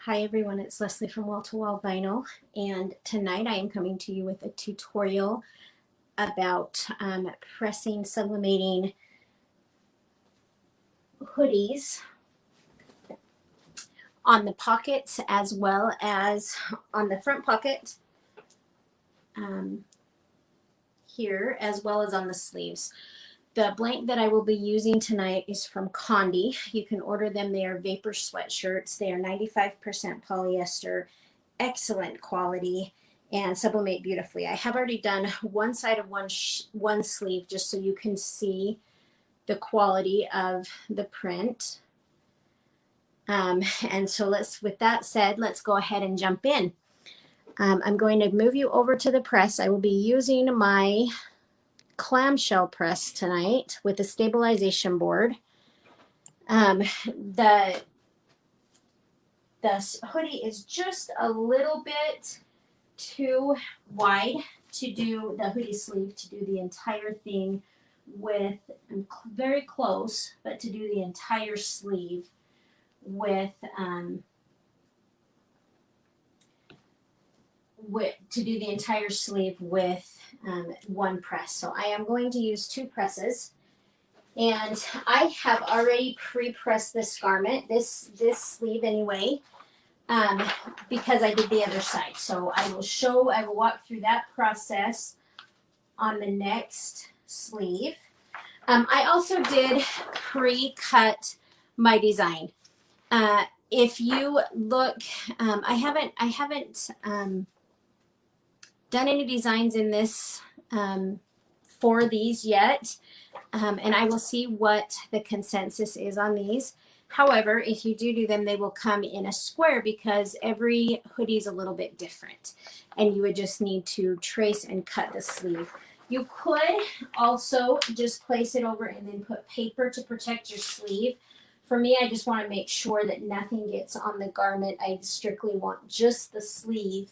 Hi everyone, it's Leslie from Wall to Wall Vinyl, and tonight I am coming to you with a tutorial about pressing sublimating hoodies on the pockets as well as on the front pocket here, as well as on the sleeves. The blank that I will be using tonight is from Condi. You can order them. They are vapor sweatshirts. They are 95% polyester, excellent quality, and sublimate beautifully. I have already done one side of one sleeve just so you can see the quality of the print. And so with that said, let's go ahead and jump in. I'm going to move you over to the press. I will be using my clamshell press tonight with a stabilization board. The hoodie is just a little bit too wide to do the hoodie sleeve, to do the entire thing with, very close, but to do the entire sleeve with one press. So I am going to use two presses, and I have already pre-pressed this garment, this sleeve anyway, because I did the other side. So I will walk through that process on the next sleeve. I also did pre-cut my design. If you look, I haven't done any designs in this for these yet, and I will see what the consensus is on these. However, if you do them, they will come in a square because every hoodie is a little bit different, and you would just need to trace and cut the sleeve. You could also just place it over and then put paper to protect your sleeve. For me, I just want to make sure that nothing gets on the garment. I strictly want just the sleeve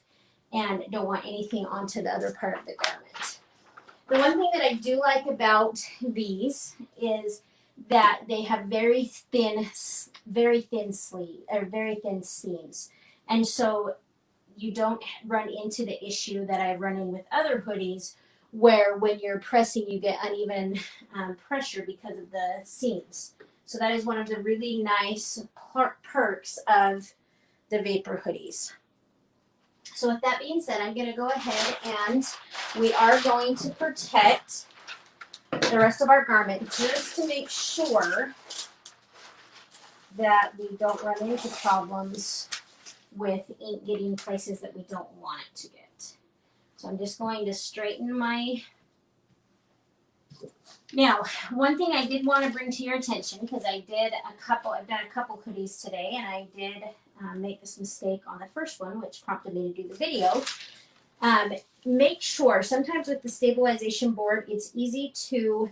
and don't want anything onto the other part of the garment. The one thing that I do like about these is that they have very thin seams. And so you don't run into the issue that I run in with other hoodies, where when you're pressing, you get uneven pressure because of the seams. So that is one of the really nice perks of the vapor hoodies. So with that being said, I'm going to go ahead and we are going to protect the rest of our garment just to make sure that we don't run into problems with ink getting places that we don't want it to get. So I'm just going to straighten my... Now, one thing I did want to bring to your attention, because I've done a couple hoodies today, and I did make this mistake on the first one, which prompted me to do the video. Make sure, sometimes with the stabilization board, it's easy to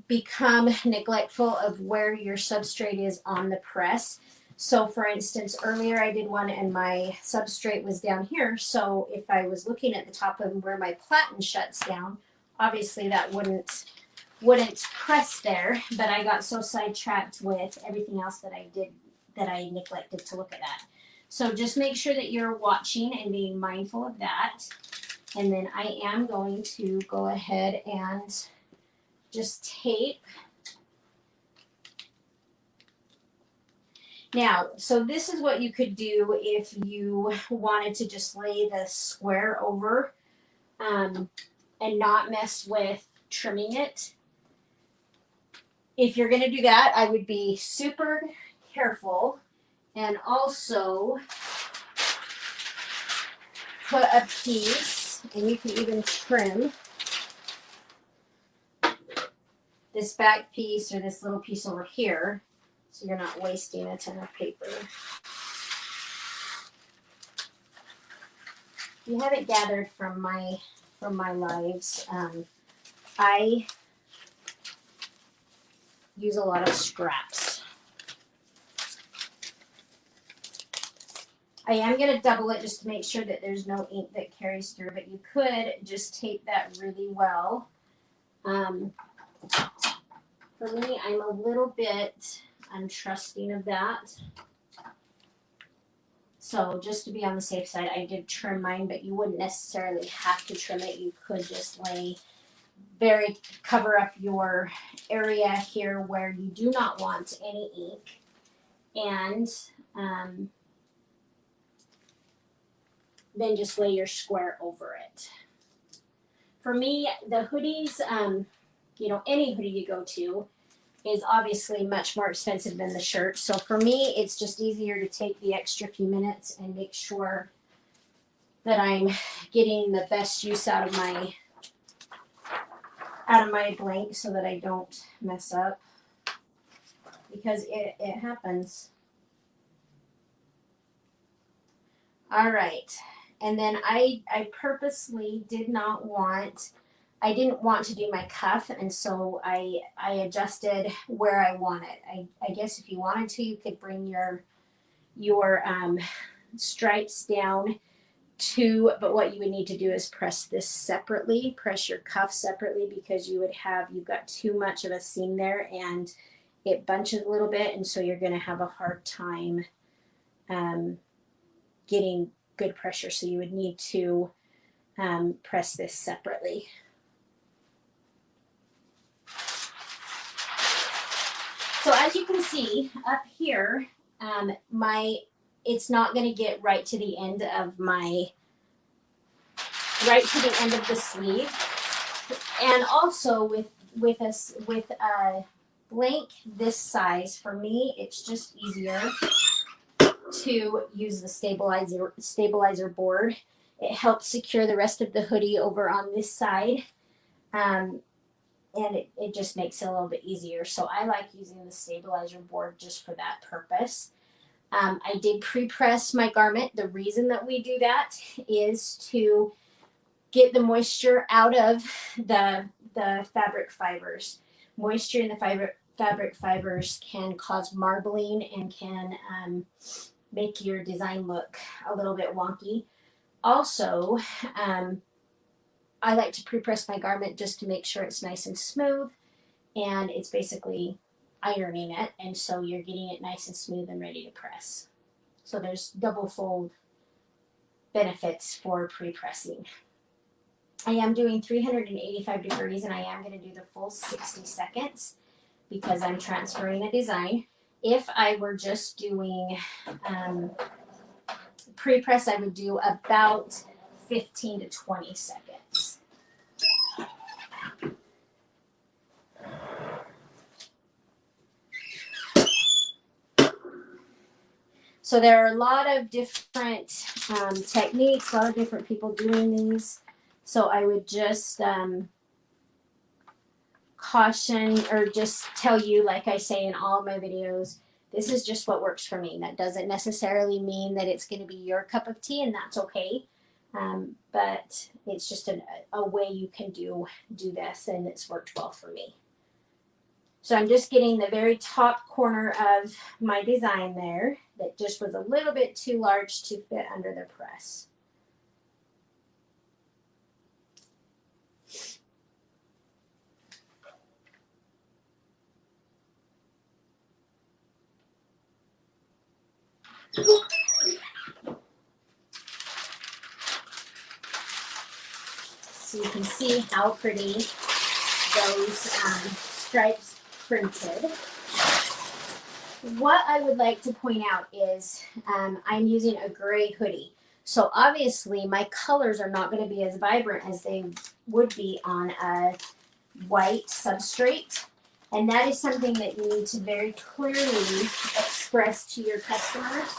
become neglectful of where your substrate is on the press. So for instance, earlier I did one and my substrate was down here. So if I was looking at the top of where my platen shuts down, obviously that wouldn't press there, but I got so sidetracked with everything else that I did that I neglected to look at that. So just make sure that you're watching and being mindful of that. And then I am going to go ahead and just tape. Now, so this is what you could do if you wanted to just lay the square over and not mess with trimming it. If you're going to do that, I would be super careful and also put a piece, and you can even trim this back piece or this little piece over here, so you're not wasting a ton of paper. If you haven't gathered from my lives, I use a lot of scraps. I am going to double it just to make sure that there's no ink that carries through, but you could just tape that really well. For me, I'm a little bit untrusting of that. So just to be on the safe side, I did trim mine, but you wouldn't necessarily have to trim it. You could just cover up your area here where you do not want any ink, and then just lay your square over it. For me, the hoodies, any hoodie you go to is obviously much more expensive than the shirt. So for me, it's just easier to take the extra few minutes and make sure that I'm getting the best use out of my blank so that I don't mess up, because it happens. All right. And then I purposely didn't want to do my cuff, and so I adjusted where I want it. I guess if you wanted to, you could bring your stripes down too, but what you would need to do is press this separately, press your cuff separately, because you've got too much of a seam there and it bunches a little bit, and so you're going to have a hard time getting good pressure. So you would need to press this separately. So as you can see up here, it's not going to get right to the end of the sleeve. And also with a blank this size, for me, it's just easier to use the stabilizer board. It helps secure the rest of the hoodie over on this side. And it just makes it a little bit easier. So I like using the stabilizer board just for that purpose. I did pre-press my garment. The reason that we do that is to get the moisture out of the fabric fibers. Moisture in the fabric fibers can cause marbling and can make your design look a little bit wonky. Also, I like to pre-press my garment just to make sure it's nice and smooth, and it's basically ironing it, and so you're getting it nice and smooth and ready to press. So there's double fold benefits for pre-pressing. I am doing 385 degrees, and I am going to do the full 60 seconds because I'm transferring a design. If I were just doing pre-press, I would do about 15 to 20 seconds. So there are a lot of different techniques, a lot of different people doing these. So I would just caution, or just tell you, like I say in all of my videos, this is just what works for me. That doesn't necessarily mean that it's going to be your cup of tea, and that's okay. But it's just a way you can do this, and it's worked well for me. So I'm just getting the very top corner of my design there that just was a little bit too large to fit under the press. So you can see how pretty those stripes printed. What I would like to point out is I'm using a gray hoodie. So obviously my colors are not going to be as vibrant as they would be on a white substrate. And that is something that you need to very clearly express to your customers.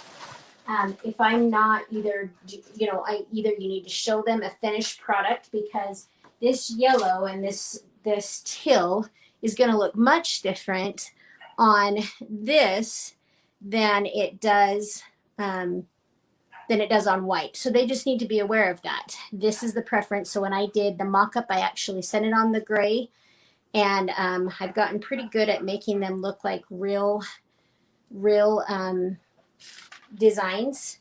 If I'm not either you need to show them a finished product, because this yellow and this teal is going to look much different on this than it does on white. So they just need to be aware of that. This is the preference. So when I did the mock-up, I actually sent it on the gray, and I've gotten pretty good at making them look like real designs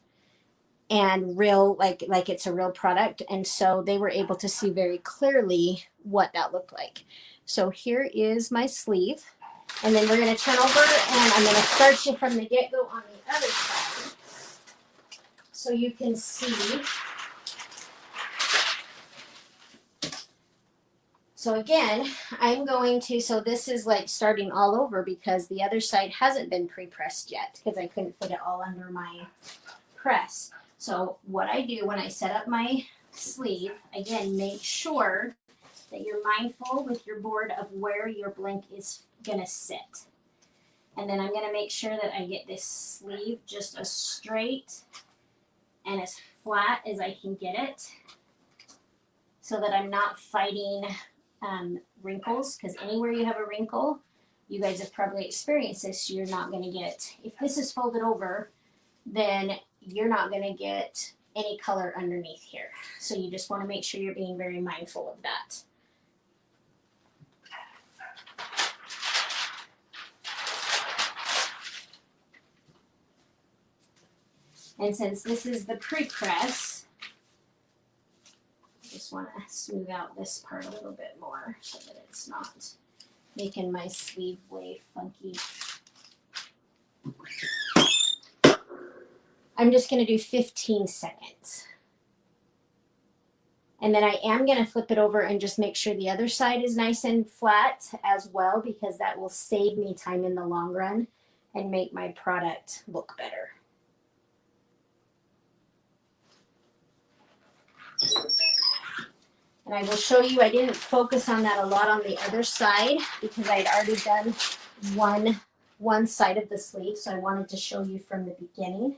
and real, like it's a real product. And so they were able to see very clearly what that looked like. So here is my sleeve, and then we're going to turn over, and I'm going to start you from the get-go on the other side. so you can see. So again, I'm going to, so this is like starting all over because the other side hasn't been pre-pressed yet because I couldn't fit it all under my press. So what I do when I set up my sleeve, again, make sure that you're mindful with your board of where your blank is going to sit. And then I'm going to make sure that I get this sleeve just as straight and as flat as I can get it so that I'm not fighting wrinkles, because anywhere you have a wrinkle, you guys have probably experienced this, you're not going to get, if this is folded over, then you're not going to get any color underneath here. So you just want to make sure you're being very mindful of that. And since this is the pre-press, I just want to smooth out this part a little bit more so that it's not making my sleeve way funky. I'm just going to do 15 seconds. And then I am going to flip it over and just make sure the other side is nice and flat as well, because that will save me time in the long run and make my product look better. And I will show you, I didn't focus on that a lot on the other side because I had already done one side of the sleeve, so I wanted to show you from the beginning.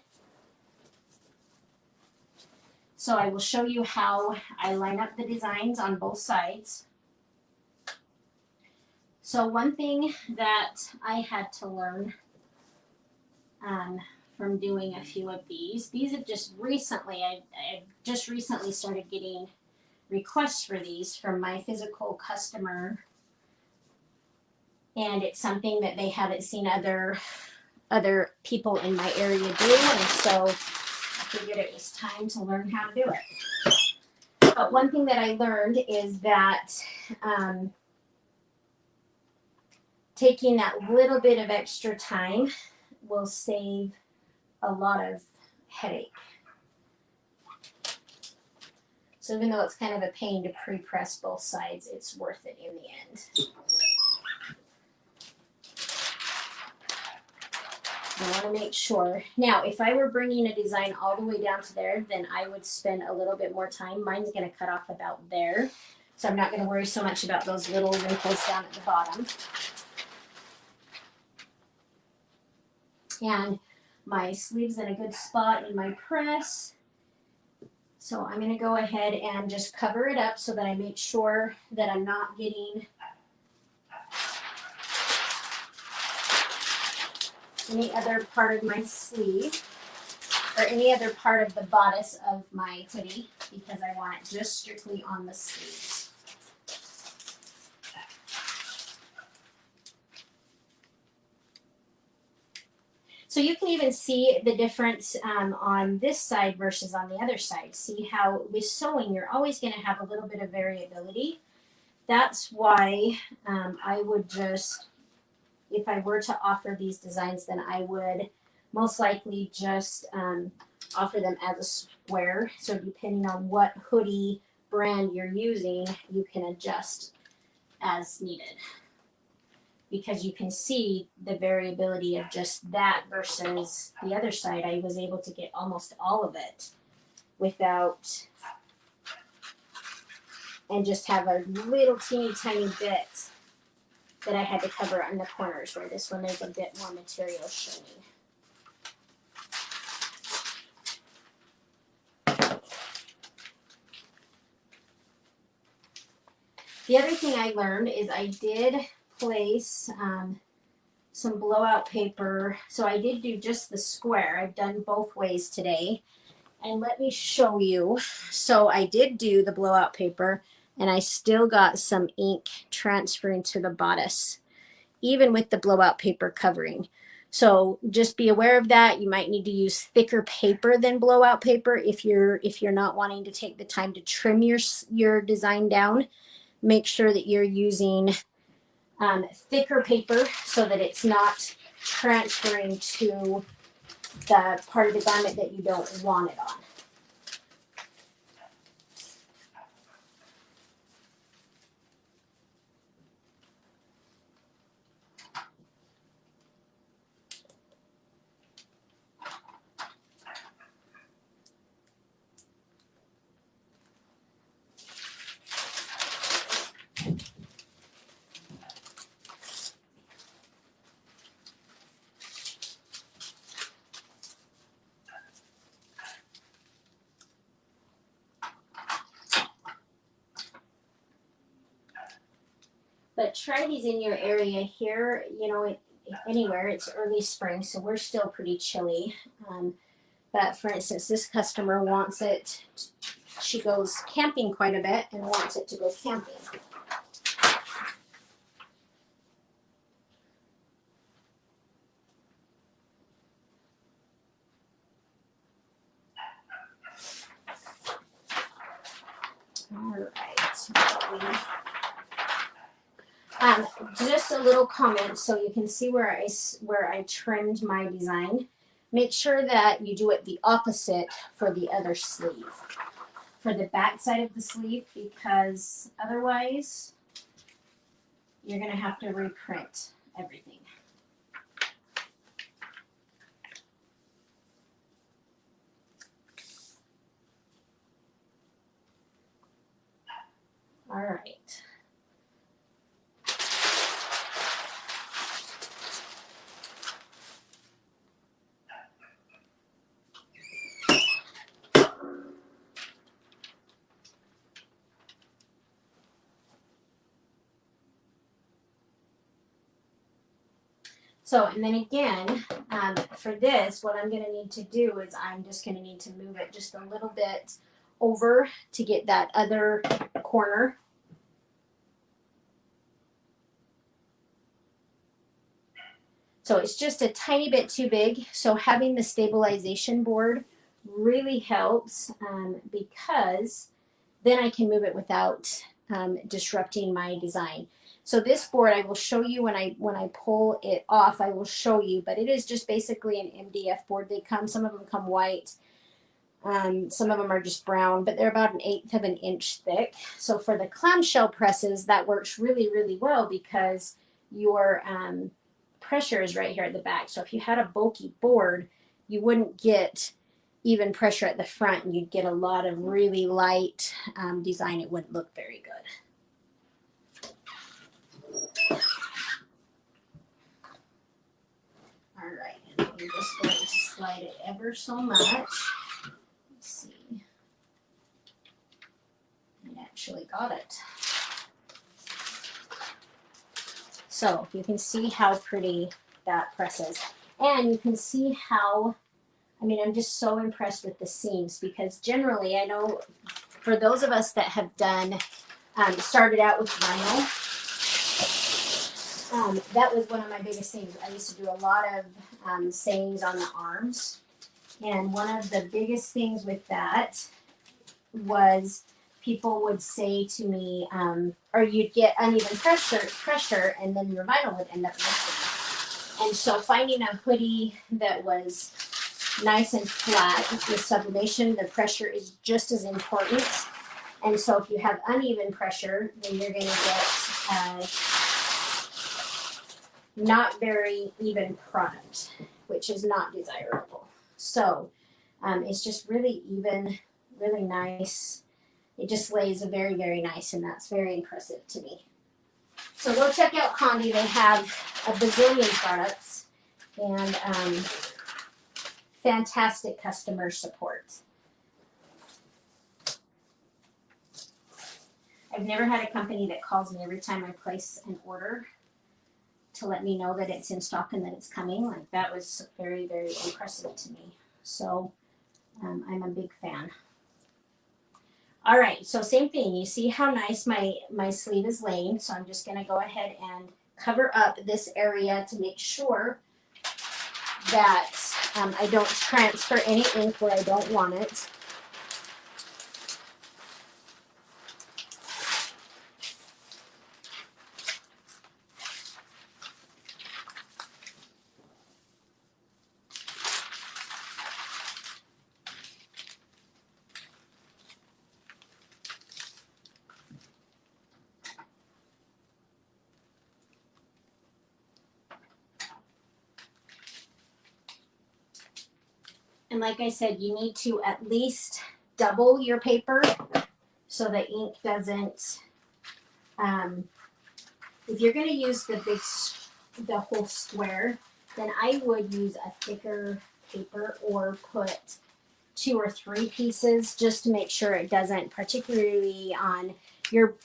So I will show you how I line up the designs on both sides. So one thing that I had to learn from doing a few of these have just recently, I've just recently started getting requests for these from my physical customer, and it's something that they haven't seen other people in my area do, and so I figured it was time to learn how to do it. But one thing that I learned is that taking that little bit of extra time will save a lot of headache. So even though it's kind of a pain to pre-press both sides, it's worth it in the end. I want to make sure. Now, if I were bringing a design all the way down to there, then I would spend a little bit more time. Mine's going to cut off about there, so I'm not going to worry so much about those little wrinkles down at the bottom. And my sleeve's in a good spot in my press. So I'm going to go ahead and just cover it up so that I make sure that I'm not getting any other part of my sleeve or any other part of the bodice of my hoodie, because I want it just strictly on the sleeves. So you can even see the difference on this side versus on the other side. See how with sewing, you're always going to have a little bit of variability. That's why I would just, if I were to offer these designs, then I would most likely just offer them as a square. So depending on what hoodie brand you're using, you can adjust as needed, because you can see the variability of just that versus the other side. I was able to get almost all of it without, and just have a little teeny tiny bit that I had to cover on the corners, where this one there's a bit more material showing. The other thing I learned is I did place some blowout paper. So I did do just the square. I've done both ways today. And let me show you. So I did do the blowout paper, and I still got some ink transferring to the bodice, even with the blowout paper covering. So just be aware of that. You might need to use thicker paper than blowout paper if you're not wanting to take the time to trim your design down. Make sure that you're using thicker paper so that it's not transferring to the part of the garment that you don't want it on. But try these in your area here, you know, anywhere. It's early spring, so we're still pretty chilly. But for instance, this customer wants it, she goes camping quite a bit and wants it to go camping. All right. Just a little comment so you can see where I trimmed my design. Make sure that you do it the opposite for the other sleeve, for the back side of the sleeve, because otherwise you're going to have to reprint everything. All right. So, and then again, for this, what I'm going to need to do is I'm just going to need to move it just a little bit over to get that other corner. So it's just a tiny bit too big. So having the stabilization board really helps because then I can move it without disrupting my design. So this board I will show you when I pull it off, I will show you, but it is just basically an MDF board. Some of them come white, some of them are just brown, but they're about 1/8 of an inch thick. So for the clamshell presses, that works really, really well because your pressure is right here at the back. So if you had a bulky board, you wouldn't get even pressure at the front, and you'd get a lot of really light design. It wouldn't look very good. All right, and I'm just going to slide it ever so much. Let's see. I actually got it. So you can see how pretty that presses. And you can see how, I mean, I'm just so impressed with the seams, because generally I know for those of us that have done, started out with vinyl, that was one of my biggest things. I used to do a lot of sayings on the arms. And one of the biggest things with that was people would say to me, or you'd get uneven pressure, and then your vinyl would end up missing. And so finding a hoodie that was nice and flat with sublimation, the pressure is just as important. And so if you have uneven pressure, then you're going to get not very even product, which is not desirable. So it's just really even, really nice. It just lays very, very nice, and that's very impressive to me. So go check out Condi. They have a bazillion products and fantastic customer support. I've never had a company that calls me every time I place an order to let me know that it's in stock and that it's coming. Like, that was very, very impressive to me. So I'm a big fan. All right, so same thing. You see how nice my sleeve is laying. So I'm just going to go ahead and cover up this area to make sure that I don't transfer any ink where I don't want it. And like I said, you need to at least double your paper so the ink doesn't, if you're going to use the whole square, then I would use a thicker paper or put 2 or 3 pieces just to make sure it doesn't, particularly on your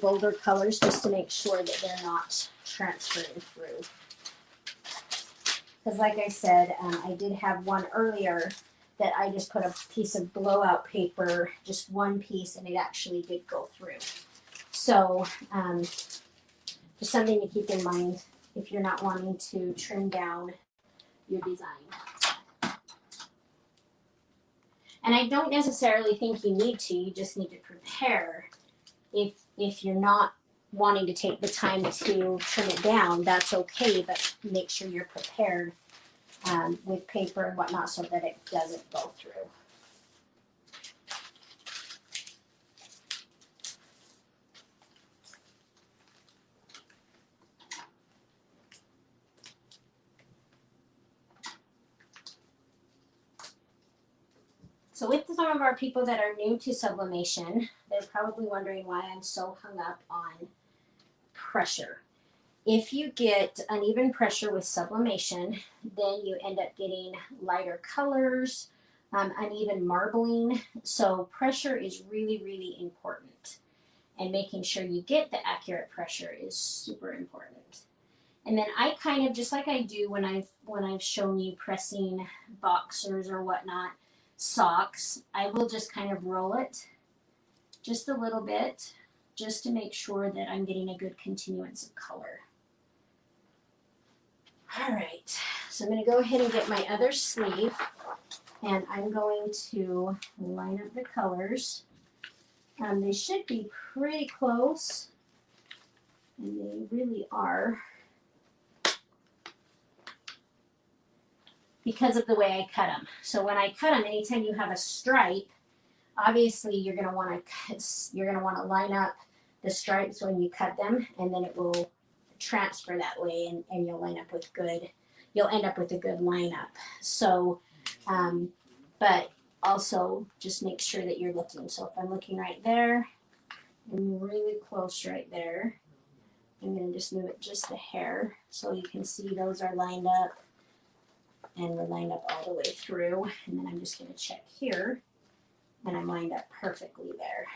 bolder colors, just to make sure that they're not transferring through. Because like I said, I did have one earlier that I just put a piece of blowout paper, just one piece, and it actually did go through. So just something to keep in mind if you're not wanting to trim down your design. And I don't necessarily think you need to, you just need to prepare. If you're not wanting to take the time to trim it down, that's okay, but make sure you're prepared with paper and whatnot so that it doesn't go through. So with some of our people that are new to sublimation, they're probably wondering why I'm so hung up on pressure. If you get uneven pressure with sublimation, then you end up getting lighter colors, uneven marbling. So pressure is really, really important. And making sure you get the accurate pressure is super important. And then I kind of, just like I do when I've shown you pressing boxers or whatnot, socks, I will just kind of roll it just a little bit just to make sure that I'm getting a good continuance of color. All right, so I'm going to go ahead and get my other sleeve, and I'm going to line up the colors. They should be pretty close, and they really are, because of the way I cut them. So when I cut them, anytime you have a stripe, obviously you're going to want to line up the stripes when you cut them, and then it will transfer that way, and you'll end up with a good lineup. So but also just make sure that you're looking. So if I'm looking right there, I'm really close right there. I'm going to just move it just a hair so you can see those are lined up, and we're lined up all the way through. And then I'm just going to check here, and I'm lined up perfectly there.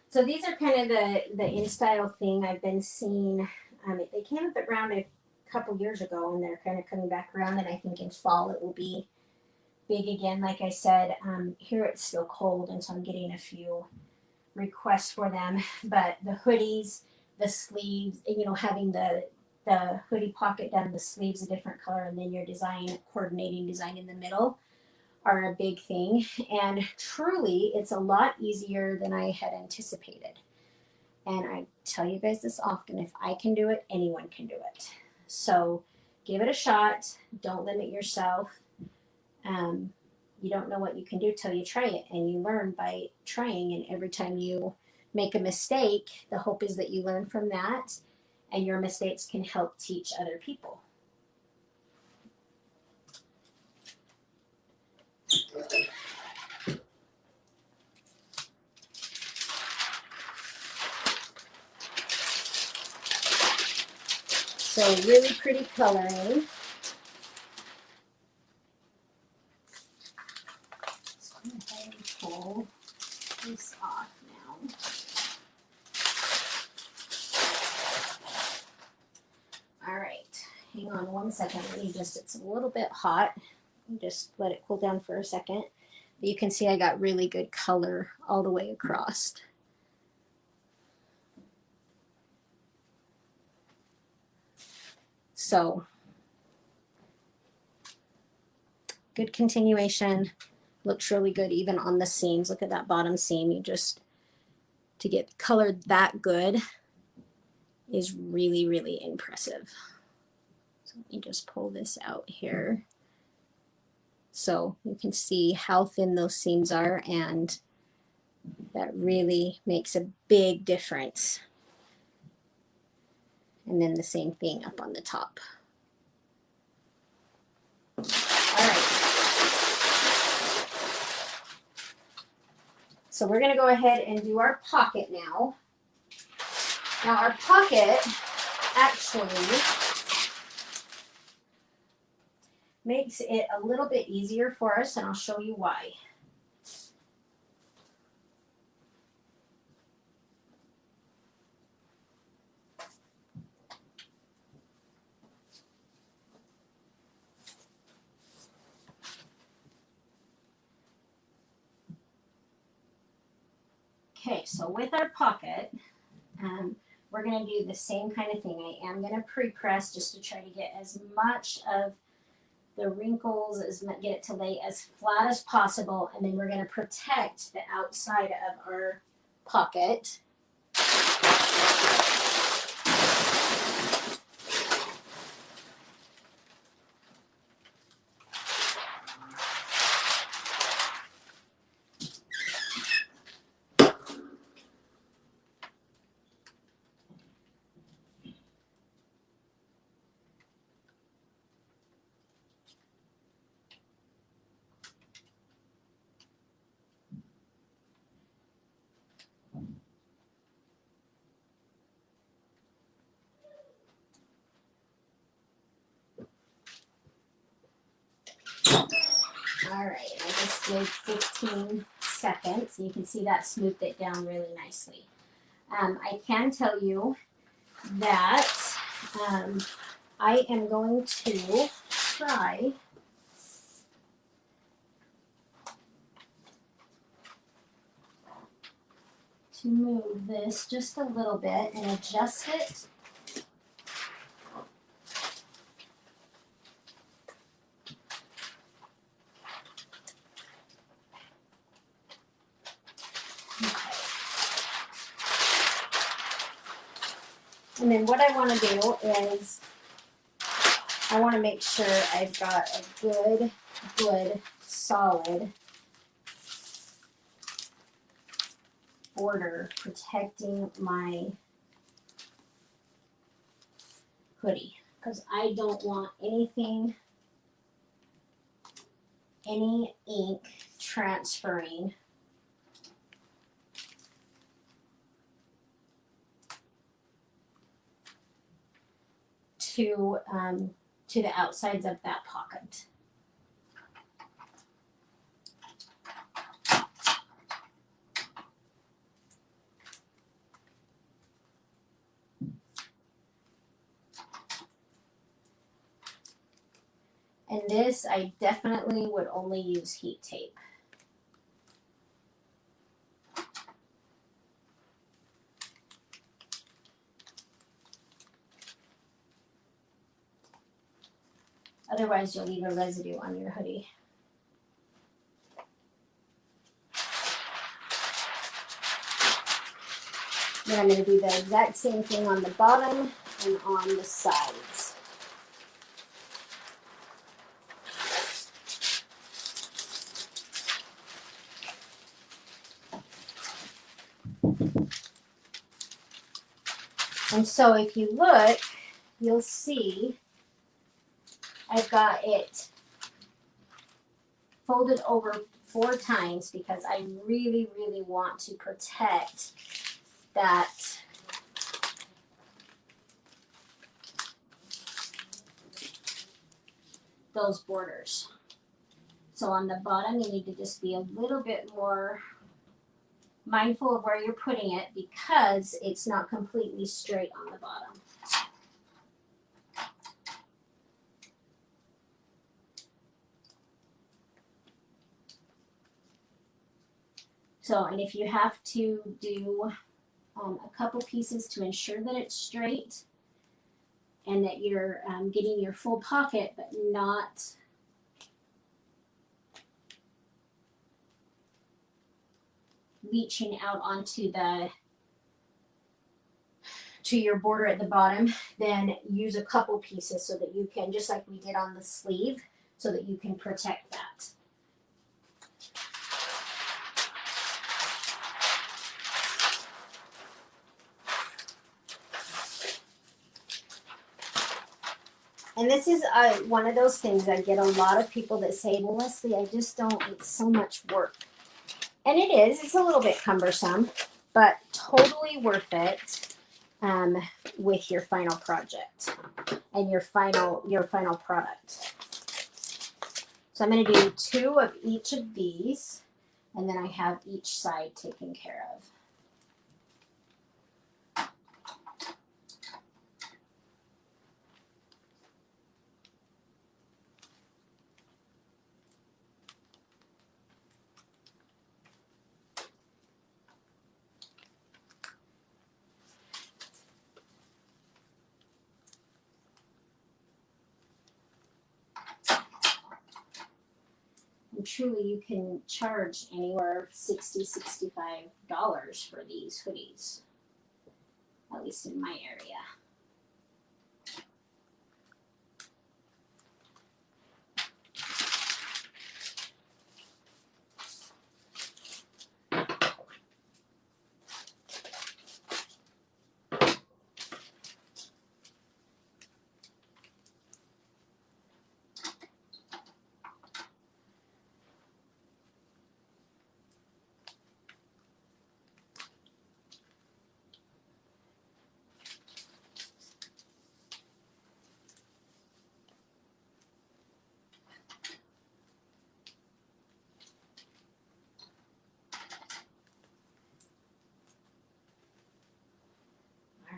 So these are kind of the in-style thing I've been seeing. They came up around a couple years ago, and they're kind of coming back around, and I think in fall it will be big again. Like I said, here it's still cold, and so I'm getting a few requests for them. But the hoodies, the sleeves, having the hoodie pocket down the sleeves a different color, and then your coordinating design in the middle are a big thing. And truly, it's a lot easier than I had anticipated. And I tell you guys this often, if I can do it, anyone can do it. So give it a shot. Don't limit yourself. You don't know what you can do till you try it, and you learn by trying. And every time you make a mistake, the hope is that you learn from that, and your mistakes can help teach other people. So really pretty coloring. Let's go ahead and pull this off now. All right, hang on one second. It's a little bit hot. Just let it cool down for a second. But you can see I got really good color all the way across. So good continuation. Looks really good even on the seams. Look at that bottom seam. You just to get colored that good is really, really impressive. So let me just pull this out here. So you can see how thin those seams are, and that really makes a big difference. And then the same thing up on the top. All right. So we're going to go ahead and do our pocket now. Now our pocket actually makes it a little bit easier for us, and I'll show you why. Okay, so with our pocket, we're going to do the same kind of thing. I am going to pre-press just to try to get as much of the wrinkles, get it to lay as flat as possible, and then we're going to protect the outside of our pocket. All right, I just did 15 seconds. You can see that smoothed it down really nicely. I can tell you that I am going to try to move this just a little bit and adjust it. And then what I want to do is I want to make sure I've got a good, solid border protecting my hoodie, because I don't want any ink transferring to the outsides of that pocket. And this, I definitely would only use heat tape. Otherwise, you'll leave a residue on your hoodie. Then I'm going to do the exact same thing on the bottom and on the sides. And so if you look, you'll see I've got it folded over 4 times because I really, really want to protect that those borders. So on the bottom, you need to just be a little bit more mindful of where you're putting it because it's not completely straight on the bottom. So, and if you have to do a couple pieces to ensure that it's straight and that you're getting your full pocket, but not leaching out onto the to your border at the bottom, then use a couple pieces so that you can, just like we did on the sleeve, so that you can protect that. And this is one of those things I get a lot of people that say, well, Leslie, I just don't, it's so much work. And it is, it's a little bit cumbersome, but totally worth it with your final project and your final product. So I'm going to do 2 of each of these, and then I have each side taken care of. And truly, you can charge anywhere $60, $65 for these hoodies, at least in my area.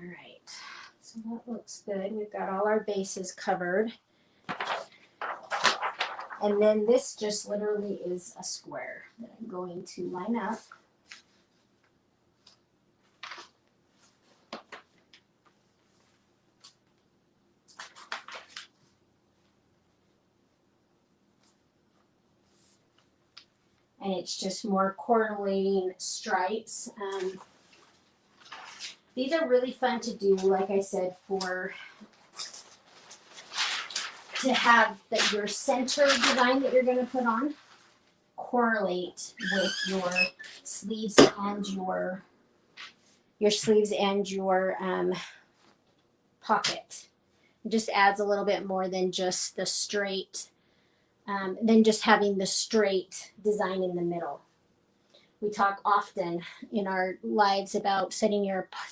All right, so that looks good. We've got all our bases covered. And then this just literally is a square that I'm going to line up. And it's just more correlating stripes. These are really fun to do, like I said, to have your center design that you're going to put on correlate with your sleeves and your pocket. It just adds a little bit more than just the straight, than just having the straight design in the middle. We talk often in our lives about setting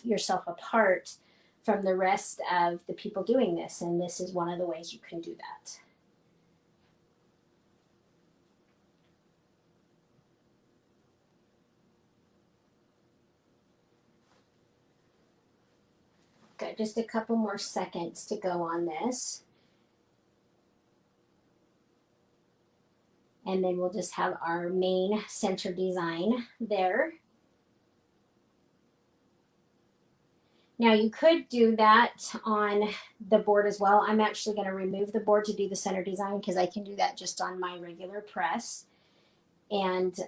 yourself apart from the rest of the people doing this, and this is one of the ways you can do that. Got just a couple more seconds to go on this. And then we'll just have our main center design there. Now you could do that on the board as well. I'm actually going to remove the board to do the center design because I can do that just on my regular press, and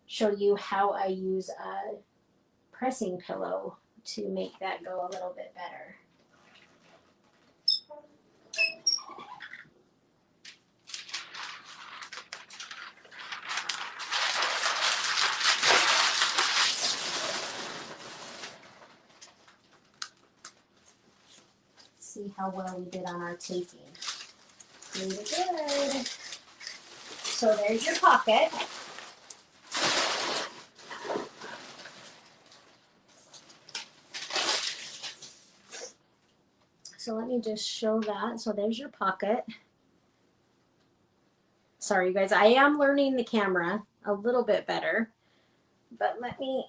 show you how I use a pressing pillow to make that go a little bit better. See how well we did on our taping. Really good. So there's your pocket. So let me just show that. So there's your pocket. Sorry, you guys, I am learning the camera a little bit better, but let me,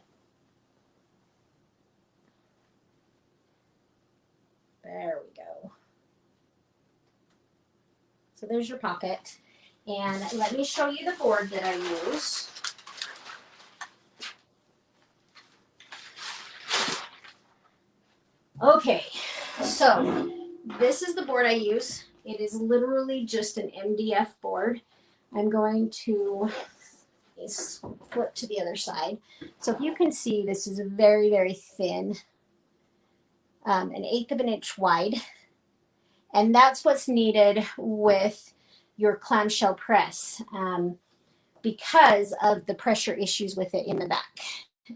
there we go. So there's your pocket. And let me show you the board that I use. Okay, so this is the board I use. It is literally just an MDF board. I'm going to flip to the other side. So if you can see, this is very, very thin 1/8 of an inch wide. And that's what's needed with your clamshell press because of the pressure issues with it in the back.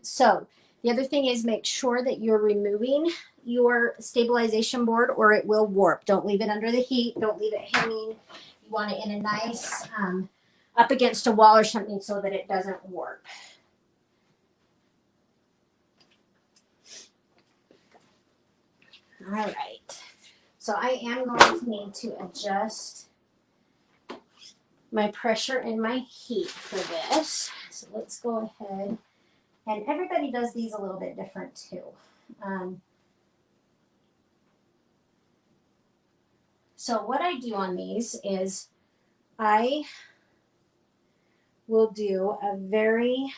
So the other thing is make sure that you're removing your stabilization board or it will warp. Don't leave it under the heat. Don't leave it hanging. You want it in a nice, up against a wall or something so that it doesn't warp. All right. So I am going to need to adjust my pressure and my heat for this. So let's go ahead. And everybody does these a little bit different too. So what I do on these is I will do a very,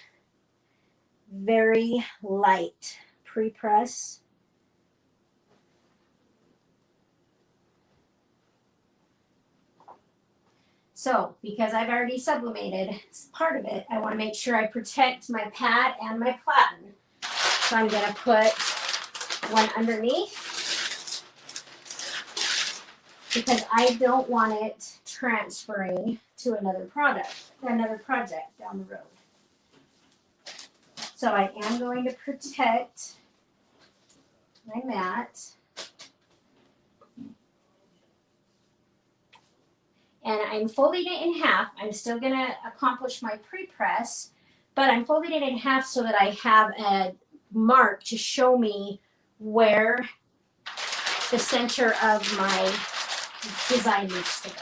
very light pre-press. So because I've already sublimated part of it, I want to make sure I protect my pad and my platen. So I'm going to put one underneath because I don't want it transferring to another project down the road. So I am going to protect my mat. And I'm folding it in half. I'm still going to accomplish my pre-press, but I'm folding it in half so that I have a mark to show me where the center of my design needs to go.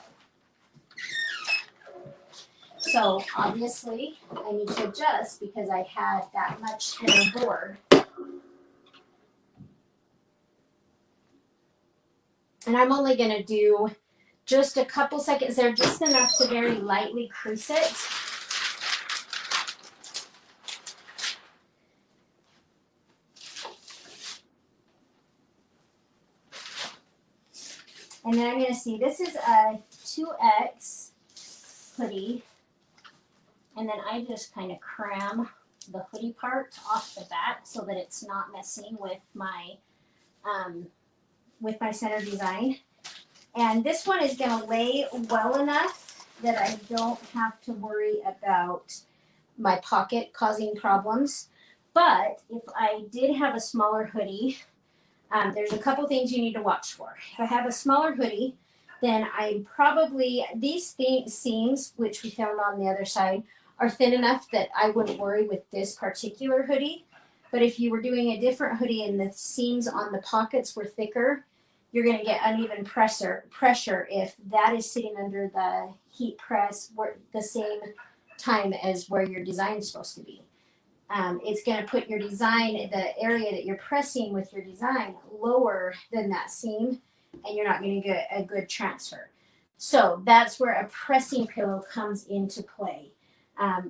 So obviously I need to adjust because I had that much thinner board. And I'm only going to do just a couple seconds there, just enough to very lightly crease it. And then I'm going to see, this is a 2X hoodie. And then I just kind of cram the hoodie part off the back so that it's not messing with my center design. And this one is going to lay well enough that I don't have to worry about my pocket causing problems. But if I did have a smaller hoodie, there's a couple things you need to watch for. If I have a smaller hoodie, then I probably, these seams, which we found on the other side, are thin enough that I wouldn't worry with this particular hoodie. But if you were doing a different hoodie and the seams on the pockets were thicker, you're going to get uneven pressure if that is sitting under the heat press the same time as where your design is supposed to be. It's going to put your design, the area that you're pressing with your design, lower than that seam, and you're not going to get a good transfer. So that's where a pressing pillow comes into play.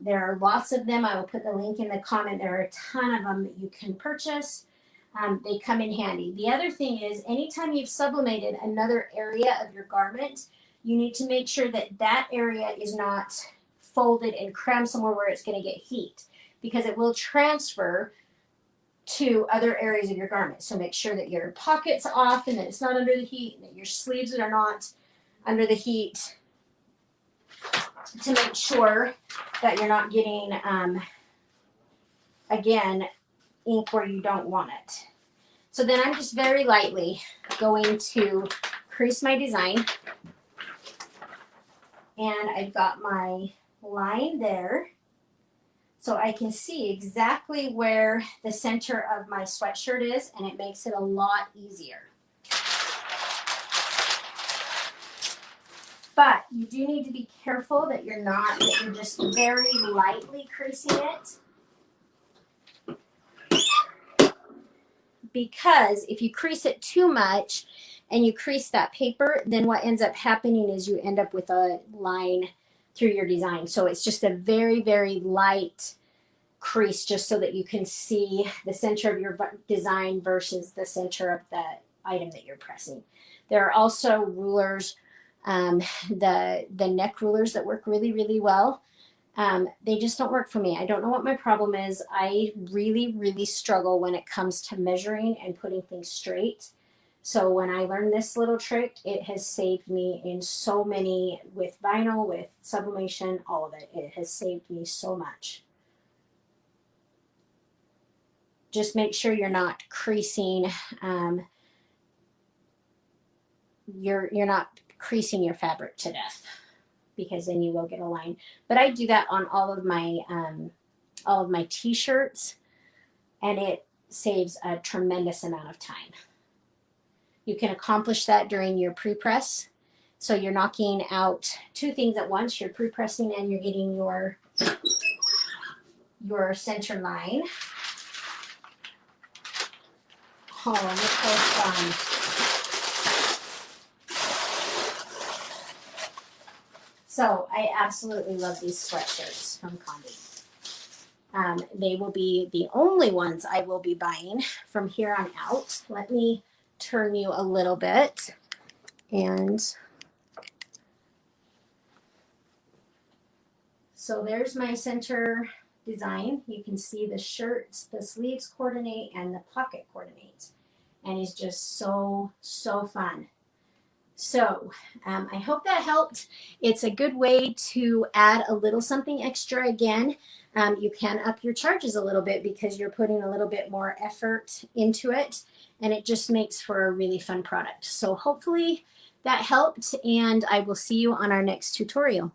There are lots of them. I will put the link in the comment. There are a ton of them that you can purchase. They come in handy. The other thing is, anytime you've sublimated another area of your garment, you need to make sure that that area is not folded and crammed somewhere where it's going to get heat, because it will transfer to other areas of your garment. So make sure that your pocket's off and that it's not under the heat, and that your sleeves are not under the heat, to make sure that you're not getting, again, ink where you don't want it. So then I'm just very lightly going to crease my design. And I've got my line there. So I can see exactly where the center of my sweatshirt is, and it makes it a lot easier. But you do need to be careful that you're just very lightly creasing it. Because if you crease it too much and you crease that paper, then what ends up happening is you end up with a line through your design. So it's just a very, very light crease, just so that you can see the center of your design versus the center of the item that you're pressing. There are also rulers, the neck rulers that work really, really well. They just don't work for me. I don't know what my problem is. I really, really struggle when it comes to measuring and putting things straight. So when I learned this little trick, it has saved me in so many, with vinyl, with sublimation, all of it. It has saved me so much. Just make sure you're not creasing. You're not creasing your fabric to death, because then you will get a line. But I do that on all of my t-shirts, and it saves a tremendous amount of time. You can accomplish that during your pre-press. So you're knocking out two things at once. You're pre-pressing and you're getting your center line. Oh, look how fun. So I absolutely love these sweatshirts from Condi. They will be the only ones I will be buying from here on out. Let me turn you a little bit, and so there's my center design. You can see the shirts, the sleeves coordinate, and the pocket coordinates, and it's just so fun. So I hope that helped. It's a good way to add a little something extra. Again, you can up your charges a little bit because you're putting a little bit more effort into it, and it just makes for a really fun product. So hopefully that helped, and I will see you on our next tutorial.